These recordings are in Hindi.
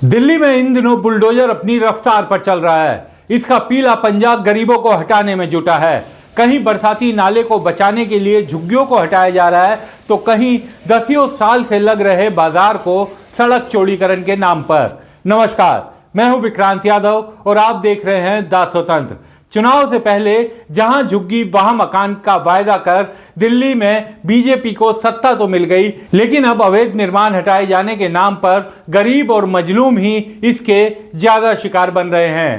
दिल्ली में इन दिनों बुलडोजर अपनी रफ्तार पर चल रहा है। इसका पीला पंजा गरीबों को हटाने में जुटा है। कहीं बरसाती नाले को बचाने के लिए झुग्गियों को हटाया जा रहा है, तो कहीं दसियों साल से लग रहे बाजार को सड़क चौड़ीकरण के नाम पर। नमस्कार, मैं हूं विक्रांत यादव और आप देख रहे हैं द स्वतंत्र। चुनाव से पहले जहां झुग्गी वहां मकान का वायदा कर दिल्ली में बीजेपी को सत्ता तो मिल गई, लेकिन अब अवैध निर्माण हटाए जाने के नाम पर गरीब और मजलूम ही इसके ज्यादा शिकार बन रहे हैं।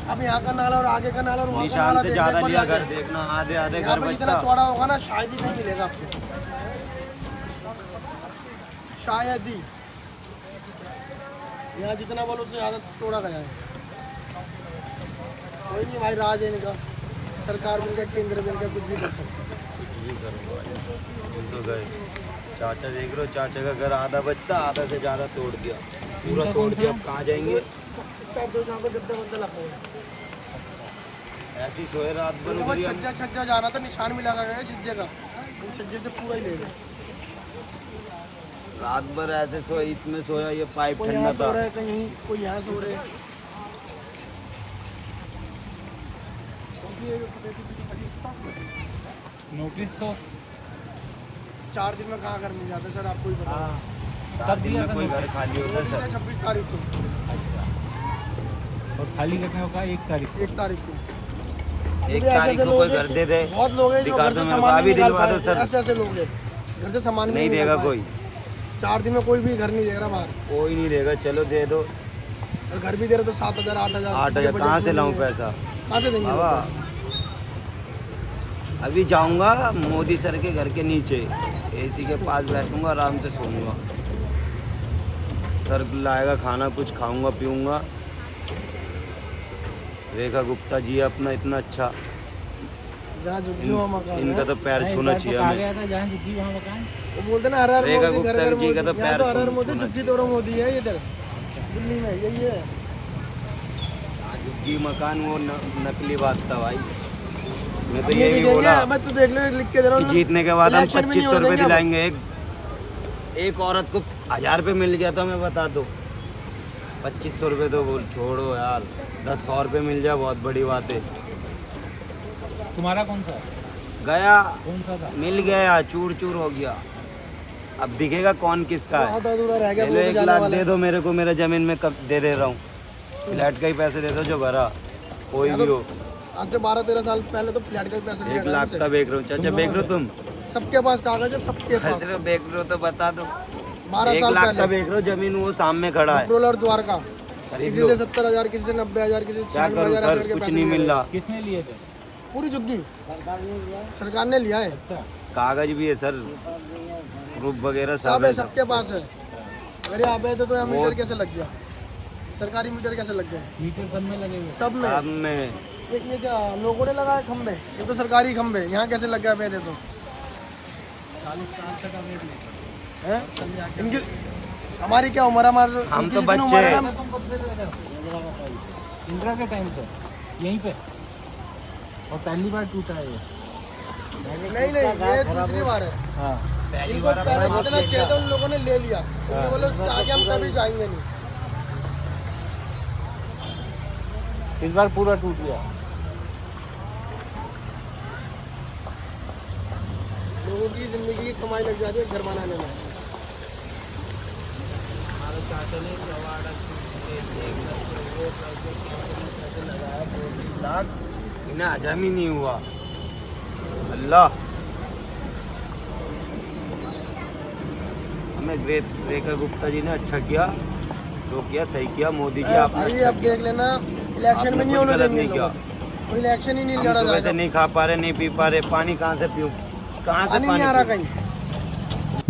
अब यहाँ का नाला और आगे का नाला और वहाँ का निशान नाला से देखने ज्यादा पर लिया जाके घर देखना, आधे आधे यहाँ घर पे जितना बचता। चौड़ा होगा ना शायद ही नहीं मिलेगा आपको, शायद ही। यहाँ जितना बोलो उससे ज्यादा तोड़ा गया है। कोई नहीं भाई, राज है इनका, सरकार मिलकर केंद्र मिलकर कुछ भी कर सकते। तो गए चाचा, देख रहे हो चाचा का घर आधा बचता, आधा से ज्यादा तोड़ दिया, पूरा तोड़ दिया। अब कहाँ जाएंगे? ऐसी सोए रात भर उधर ही हम। छज्जा जाना था, निशान मिला गया छज्जे का, छज्जे से पूरा ही ले गए। रात भर ऐसे सोए, इसमें सोया, ये पाइप कोई ठंडा यहाँ था। सो रहे, कहीं कोई यहाँ सो रहे। नोटिस तो 4 दिन में कहाँ घर मिल जाता है सर, आपको ही पता। 7 दिन में कोई घर खाली होता है सर। 26 तारीख को और खाली करने का 1 तारीख 1 तारीख को 1 तारीख को कोई घर दे दे। बहुत लोग हैं जो दिखा घर दो से मेरे को, सामान अभी नहीं निकाल दिलवा दो पाए। सर। ऐसे लोग हैं, घर से सामान नहीं निकाल देगा पाए। कोई, 4 दिन में कोई भी घर नहीं दे रहा बाहर, कोई नहीं देगा। चलो दे दो। और घर भी दे रहे तो 7,000 8,000 8,000 कहाँ से लाऊं पैसा कहाँ से देंगे बाबा? अभी जाऊंगा मोदी सर के घर के नीचे, एसी के पास बैठूंगा, आराम से सोऊंगा। सर लाएगा खाना, कुछ खाऊंगा पीऊंगा। रेखा गुप्ता जी अपना इतना अच्छा, जहाँ झुग्गी वहाँ मकान इनका है। तो पैर छूना चाहिए हमें। वो बोलते ना हर हर रेखा मोदी, घर गुप्ता घर जी का मोदी। तो यहाँ पैर तो हर हर मोदी, छूना झुग्गी तोड़ो मोदी है इधर दिल्ली में, यही है। झुग्गी मकान वो नकली बात था भाई। मैं तो ये यही भी बोला मैं तो देख लो, लिख के दे रहा कि हूँ। जीतने के बाद हम इलेक्शन में नहीं 2500 रुपये होने देंगे दिलाएंगे। एक औरत को 1000 रुपये मिल गया था, मैं बता दो। 2500 रुपये तो बोल छोड़ो यार, 10-100 रुपये मिल जाए बहुत बड़ी बात है। तुम्हारा कौन सा गया, कौन सा था? मिल गया, चूर चूर हो गया। अब दिखेगा कौन किसका है। बहुत अधूरा रह गया, ले लो, वोट 1 जाने लाख वाला दे है। दो मेरे को, मेरा जमीन में कब दे रहा हूँ। फ्लैट का ही पैसे दे दो जो भरा, कोई भी हो। आज से 12-13 साल पहले तो फ्लैट का भी पैसा लिया 1 गया लाख हमसे। का बेच रहा हूँ। चाचा बेच रहे हो तुम? सबके पास कागज है, सबके पास। हंस रहे हो, बेच रहे हो तो बता दो। 12 1 साल लाख का पहले बेच रहे हो जमीन, वो सामने खड़ा है। रोलर द्वारका, खरीद किसी लो। से 70,000, किसी से 90,000, किसी से क्या करूँ 96,000 सर, कुछ नहीं मिल रहा। किसने लिए थे? पूरी झुग्गी सरकार ने लिया है। कागज भी है सर, प्रूफ वगैरह सब सब है, है। सबके पास है। अगर यहाँ पे थे तो यहाँ वो- मीटर कैसे लग गया, सरकारी मीटर कैसे लग गया? मीटर सब में लगे हुए। सब में। सब में ये क्या लोगों ने लगाया खंबे, ये तो सरकारी खंबे, यहाँ कैसे लग गया पैदे तो? 40 साल तक अवैध नहीं। हैं? इनकी हमारी क्या उम्र, हमारे हम तो इनकी जितनी बच्चे उम्र है हैं। ना, तुम कब से लगे थे? इंदिरा के टाइम से यहीं पे, और पहली बार टूटा है ये। नहीं ये दूसरी बार है। हाँ, इनको पहले जितना चाहिए था उन लोगों ने ले लिया, उन्होंने बोला उसके आगे हम कभी जाएंगे नहीं। इस बार पूरा टूट गया। लोगों की जिंदगी की कमाई लग जाती है घर बनाने में। लाख इन्हें हजम ही नहीं हुआ। अल्लाह हमें रेखा गुप्ता जी ने अच्छा किया, जो किया सही किया। मोदी जी आपने भाई अच्छा अब किया। देख लेना, इलेक्शन में आपने नहीं कुछ होने गलत देंगे नहीं किया। कोई इलेक्शन ही नहीं हम लड़ा सुबह से जाएगा। नहीं खा पा रहे, नहीं पी पा रहे, पानी कहाँ से पीऊँ, कहाँ से पानी नहीं आ रहा पानी कहीं।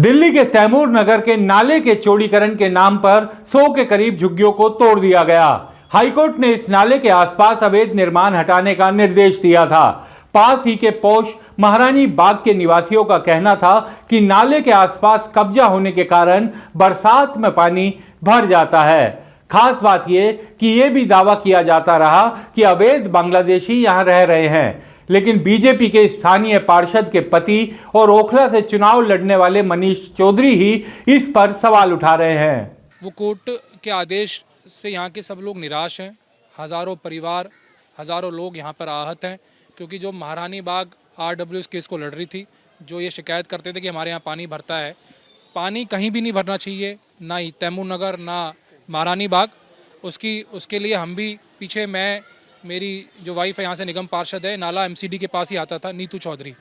दिल्ली के तैमूर नगर के नाले के चौड़ीकरण के नाम पर 100 के करीब झुग्गियों को तोड़ दिया गया। हाईकोर्ट ने इस नाले के आसपास अवैध निर्माण हटाने का निर्देश दिया था। पास ही के पोश महारानी बाग के निवासियों का कहना था कि नाले के आसपास कब्जा होने के कारण बरसात में पानी भर जाता है। खास बात यह कि यह भी दावा किया जाता रहा कि अवैध बांग्लादेशी यहां रह रहे हैं, लेकिन बीजेपी के स्थानीय पार्षद के पति और ओखला से चुनाव लड़ने वाले मनीष चौधरी ही इस पर सवाल उठा रहे हैं। वो कोर्ट के आदेश से यहाँ के सब लोग निराश हैं। हज़ारों परिवार, हज़ारों लोग यहाँ पर आहत हैं, क्योंकि जो महारानी बाग RW इस केस को लड़ रही थी, जो ये शिकायत करते थे कि हमारे यहाँ पानी भरता है, पानी कहीं भी नहीं भरना चाहिए, ना ही तैमूर नगर ना महारानी बाग। उसके लिए हम भी पीछे, मेरी जो वाइफ है यहाँ से निगम पार्षद है, नाला MCD के पास ही आता था, नीतू चौधरी,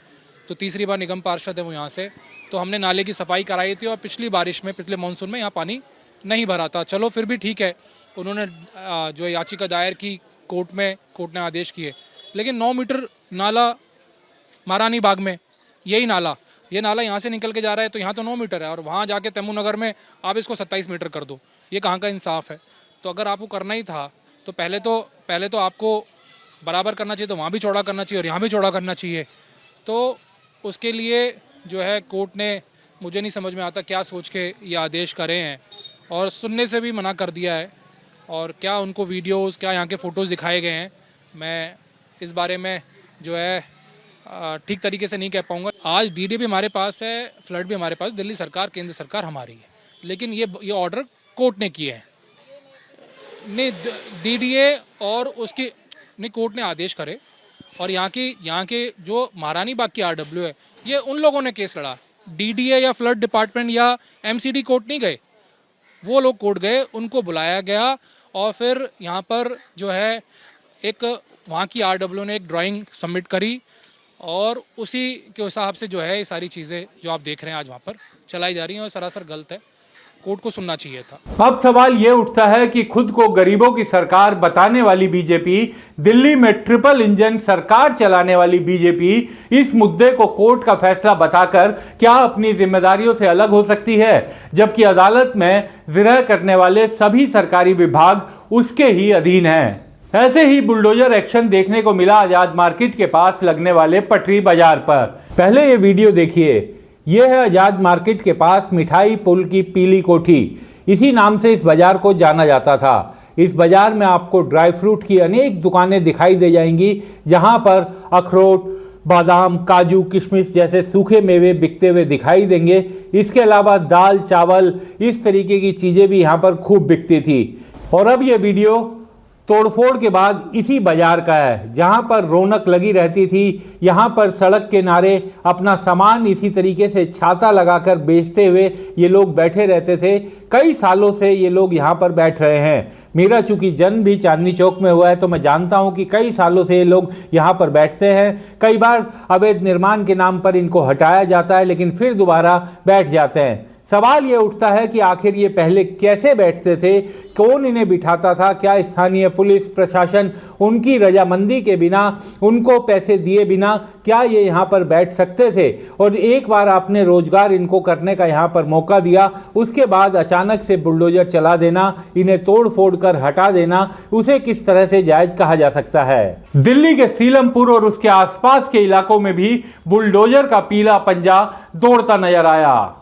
तो तीसरी बार निगम पार्षद है वो यहाँ से, तो हमने नाले की सफाई कराई थी और पिछली बारिश में, पिछले मानसून में यहाँ पानी नहीं भरा था। चलो फिर भी ठीक है, उन्होंने जो याचिका दायर की कोर्ट में, कोर्ट ने आदेश किए, लेकिन 9 मीटर नाला महारानी बाग में, यही नाला, ये नाला यहाँ से निकल के जा रहा है, तो यहाँ तो 9 मीटर है और वहाँ जाके तैमूर नगर में आप इसको 27 मीटर कर दो, ये कहाँ का इंसाफ है। तो अगर आपको करना ही था तो पहले तो आपको बराबर करना चाहिए, तो वहाँ भी चौड़ा करना चाहिए और यहाँ भी चौड़ा करना चाहिए। तो उसके लिए जो है कोर्ट ने, मुझे नहीं समझ में आता क्या सोच के ये आदेश करे हैं, और सुनने से भी मना कर दिया है, और क्या उनको वीडियोस, क्या यहाँ के फ़ोटोज़ दिखाए गए हैं, मैं इस बारे में जो है ठीक तरीके से नहीं कह पाऊँगा। आज DDA भी हमारे पास है, फ्लड भी हमारे पास, दिल्ली सरकार, केंद्र सरकार हमारी है, लेकिन ये ऑर्डर कोर्ट ने किए हैं। नहीं, DDA और उसकी नहीं, कोर्ट ने आदेश करे, और यहाँ के जो महारानी बाग की RW है, ये उन लोगों ने केस लड़ा, DDA या फ्लड डिपार्टमेंट या MCD कोर्ट नहीं गए, वो लोग कोर्ट गए, उनको बुलाया गया, और फिर यहाँ पर जो है एक वहाँ की RW ने एक ड्राइंग सबमिट करी, और उसी के हिसाब से जो है ये सारी चीज़ें जो आप देख रहे हैं आज वहाँ पर चलाई जा रही हैं, और सरासर गलत है, कोर्ट को सुनना चाहिए था। अब सवाल ये उठता है कि खुद को गरीबों की सरकार बताने वाली बीजेपी, दिल्ली में ट्रिपल इंजन सरकार चलाने वाली बीजेपी, इस मुद्दे को कोर्ट का फैसला बताकर क्या अपनी जिम्मेदारियों से अलग हो सकती है, जबकि अदालत में जिरह करने वाले सभी सरकारी विभाग उसके ही अधीन हैं। ऐसे ही बुलडोजर एक्शन देखने को मिला आजाद मार्केट के पास लगने वाले पटरी बाजार पर। पहले ये वीडियो देखिए। यह है आजाद मार्केट के पास मिठाई पुल की पीली कोठी, इसी नाम से इस बाजार को जाना जाता था। इस बाजार में आपको ड्राई फ्रूट की अनेक दुकानें दिखाई दे जाएंगी, जहां पर अखरोट, बादाम, काजू, किशमिश जैसे सूखे मेवे बिकते हुए दिखाई देंगे। इसके अलावा दाल, चावल, इस तरीके की चीज़ें भी यहाँ पर खूब बिकती थी। और अब ये वीडियो तोड़फोड़ के बाद इसी बाजार का है, जहां पर रौनक लगी रहती थी। यहां पर सड़क किनारे अपना सामान इसी तरीके से छाता लगाकर बेचते हुए ये लोग बैठे रहते थे। कई सालों से ये लोग यहां पर बैठ रहे हैं। मेरा चूंकि जन्म भी चांदनी चौक में हुआ है, तो मैं जानता हूं कि कई सालों से ये लोग यहां पर बैठते हैं। कई बार अवैध निर्माण के नाम पर इनको हटाया जाता है, लेकिन फिर दोबारा बैठ जाते हैं। सवाल ये उठता है कि आखिर ये पहले कैसे बैठते थे, कौन इन्हें बिठाता था? क्या स्थानीय पुलिस प्रशासन उनकी रजामंदी के बिना, उनको पैसे दिए बिना क्या ये यहाँ पर बैठ सकते थे? और एक बार आपने रोजगार इनको करने का यहाँ पर मौका दिया, उसके बाद अचानक से बुलडोजर चला देना, इन्हें तोड़ फोड़ कर हटा देना, उसे किस तरह से जायज कहा जा सकता है? दिल्ली के सीलमपुर और उसके आसपास के इलाकों में भी बुलडोजर का पीला पंजा दौड़ता नजर आया।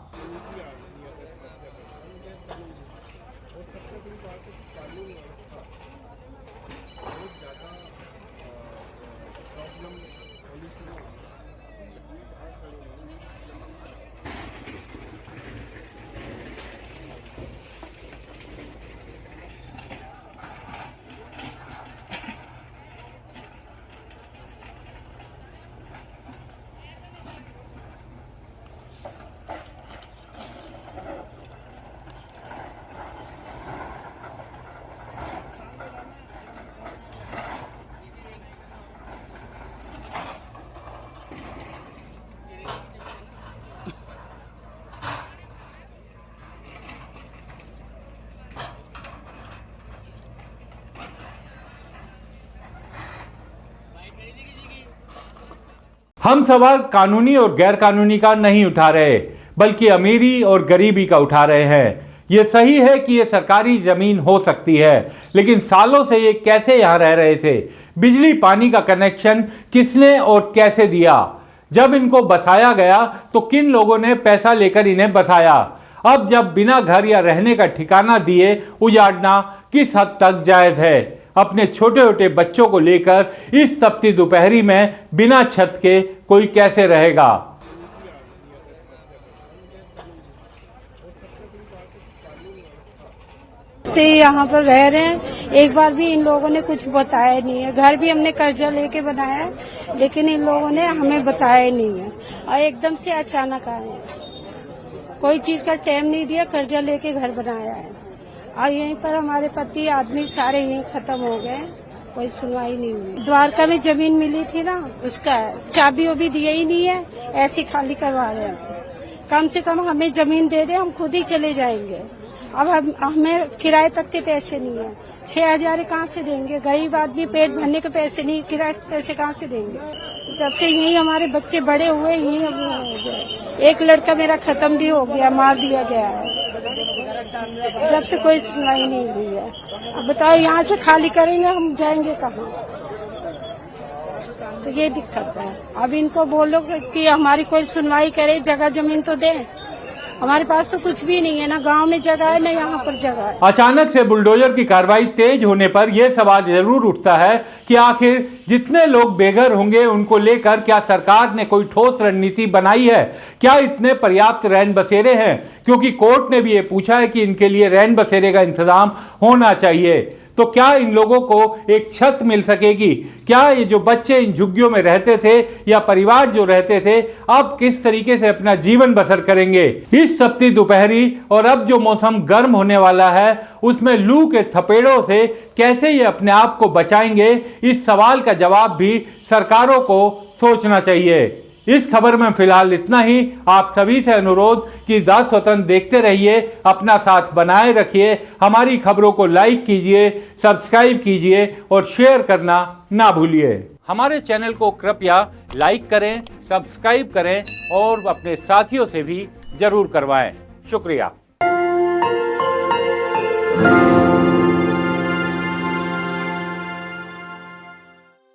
हम सवाल कानूनी और गैर कानूनी का नहीं उठा रहे, बल्कि अमीरी और गरीबी का उठा रहे हैं। ये सही है कि ये सरकारी जमीन हो सकती है, लेकिन सालों से ये कैसे यहाँ रह रहे थे? बिजली पानी का कनेक्शन किसने और कैसे दिया? जब इनको बसाया गया तो किन लोगों ने पैसा लेकर इन्हें बसाया? अब जब बिना घर या रहने का ठिकाना दिए उजाड़ना किस हद तक जायज है? अपने छोटे छोटे बच्चों को लेकर इस तपती दोपहरी में बिना छत के कोई कैसे रहेगा? से यहाँ पर रह रहे हैं, एक बार भी इन लोगों ने कुछ बताया नहीं है। घर भी हमने कर्जा लेके बनाया है, लेकिन इन लोगों ने हमें बताया नहीं है और एकदम से अचानक आए हैं। कोई चीज का टाइम नहीं दिया, कर्जा लेके घर बनाया है और यहीं पर हमारे पति आदमी सारे यहीं खत्म हो गए, कोई सुनवाई नहीं हुई। द्वारका में जमीन मिली थी ना, उसका चाबी वो भी दिया ही नहीं है, ऐसे खाली करवा रहे हैं। कम से कम हमें जमीन दे दे, हम खुद ही चले जाएंगे। अब हमें किराए तक के पैसे नहीं है, 6,000 कहाँ से देंगे? गरीब आदमी पेट भरने के पैसे नहीं, किराए के पैसे कहाँ से देंगे? जब से यही हमारे बच्चे बड़े हुए यही अब हो गए। एक लड़का मेरा खत्म भी हो गया, मार दिया गया है। जब से कोई सुनवाई नहीं हुई है। अब बताओ यहाँ से खाली करेंगे, हम जाएंगे कहाँ? तो ये दिक्कत है। अब इनको बोलो कि हमारी कोई सुनवाई करे, जगह जमीन तो दे। हमारे पास तो कुछ भी नहीं है, ना गांव में जगह है, ना यहाँ पर जगह है। अचानक से बुलडोजर की कार्रवाई तेज होने पर यह सवाल जरूर उठता है कि आखिर जितने लोग बेघर होंगे उनको लेकर क्या सरकार ने कोई ठोस रणनीति बनाई है? क्या इतने पर्याप्त रैन बसेरे हैं? क्योंकि कोर्ट ने भी ये पूछा है कि इनके लिए रैन बसेरे का इंतजाम होना चाहिए। तो क्या इन लोगों को एक छत मिल सकेगी? क्या ये जो बच्चे इन झुग्गियों में रहते थे या परिवार जो रहते थे, अब किस तरीके से अपना जीवन बसर करेंगे? इस तपती दोपहरी और अब जो मौसम गर्म होने वाला है, उसमें लू के थपेड़ों से कैसे ये अपने आप को बचाएंगे, इस सवाल का जवाब भी सरकारों को सोचना चाहिए। इस खबर में फिलहाल इतना ही। आप सभी से अनुरोध कि द स्वतंत्र देखते रहिए, अपना साथ बनाए रखिए, हमारी खबरों को लाइक कीजिए, सब्सक्राइब कीजिए और शेयर करना ना भूलिए। हमारे चैनल को कृपया लाइक करें, सब्सक्राइब करें और अपने साथियों से भी जरूर करवाएं। शुक्रिया।